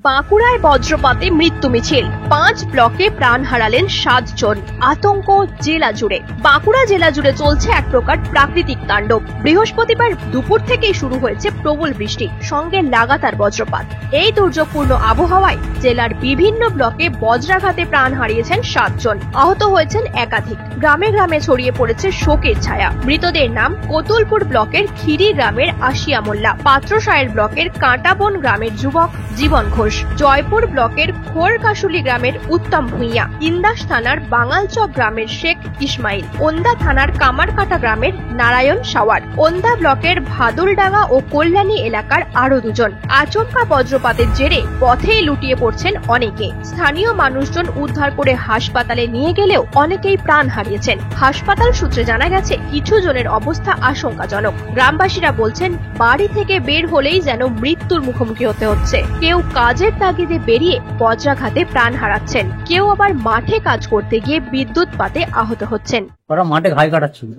বাঁকুড়ায় বজ্রপাতে মৃত্যু মিছিল, 5 ব্লকে প্রাণ হারালেন 7 জন। আতঙ্ক জেলা জুড়ে। বাঁকুড়া জেলা জুড়ে চলছে এক প্রকার প্রাকৃতিক তাণ্ডব। বৃহস্পতিবার দুপুর থেকেই শুরু হয়েছে প্রবল বৃষ্টি, সঙ্গে লাগাতার বজ্রপাত। এই দুর্যোগপূর্ণ আবহাওয়ায় জেলার বিভিন্ন ব্লকে বজ্রাঘাতে প্রাণ হারিয়েছেন 7 জন, আহত হয়েছেন একাধিক। গ্রামে গ্রামে ছড়িয়ে পড়েছে শোকের ছায়া। মৃতদের নাম কোতুলপুর ব্লকের খিরি গ্রামের আশিয়া মোল্লা, পাত্রসায়ের ব্লকের কাঁটাবন গ্রামের যুবক জীবন ঘোষ, জয়পুর ব্লকের খোরকাশুলি গ্রামের উত্তম ভূঁইয়া, ইন্দাস থানার বাঙালচক গ্রামের শেখ ইসমাইল, ওন্দা থানার কামারকাটা গ্রামের নারায়ণ সাওয়ার, ওন্দা ব্লকের ভাদুলডাঙ্গা ও কল্যাণী এলাকার আরো 2 জন। আচমকা বজ্রপাতের জেরে পথেই লুটিয়ে পড়ছেন অনেকে। স্থানীয় মানুষজন উদ্ধার করে হাসপাতালে নিয়ে গেলেও অনেকেই প্রাণ হারিয়েছেন। হাসপাতাল সূত্রে জানা গেছে কিছু জনের অবস্থা আশঙ্কাজনক। গ্রামবাসীরা বলছেন বাড়ি থেকে বের হলেই যেন মৃত্যুর মুখোমুখি হতে হচ্ছে। কেউ কাজের তাগিদে বেরিয়ে বজ্রাঘাতে প্রাণ হারাচ্ছেন, কেউ আবার মাঠে কাজ করতে গিয়ে বিদ্যুৎ পাতে আহত হচ্ছেন। ওরা মাঠে ঘাই কাটাচ্ছিল,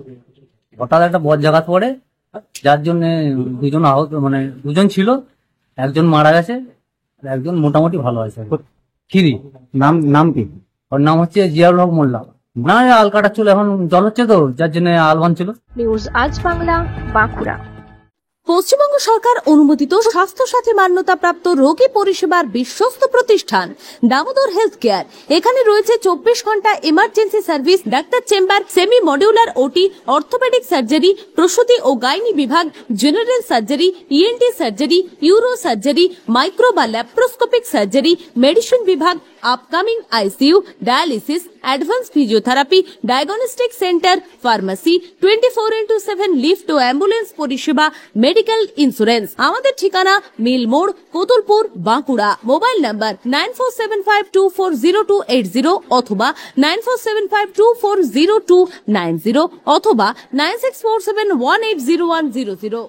হঠাৎ একটা বজ্রাঘাত পড়ে, যার জন্য 2 জন আহত, মানে 2 জন ছিল, একজন মারা গেছে, একজন মোটামুটি ভালো আছে। খিরি নাম কি? ওর নাম হচ্ছে জিয়াউল হক মোল্লা। না, আল কাটাচ্ছিল, এখন জল হচ্ছে তো, যার জন্য আল বানছিল। নিউজ আজ বাংলা, বাঁকুড়া। পশ্চিমবঙ্গ সরকার অনুমোদিত স্বাস্থ্য সাথী মান্যতাপ্রাপ্ত রোগী পরিষেবার বিশ্বস্ত প্রতিষ্ঠান দামোদর হেলথ কেয়ার। এখানে রয়েছে 24 ঘন্টা emergency service, doctor chamber, semi modular OT, orthopaedic surgery, প্রসূতি ও গাইনি বিভাগ, general surgery, ENT surgery, uro surgery, micro বা ল্যাপ্রোস্কোপিক সার্জারি, মেডিসিন বিভাগ, upcoming ICU, dialysis, advance physiotherapy, diagnostic centre, pharmacy, 24x7 lift ও ambulance পরিষেবা, medical insurance. আমাদের ঠিকানা মিল মোড়, কোতুলপুর, বাঁকুড়া। মোবাইল নাম্বার 9475240280 অথবা 9475240290 অথবা 9647180100।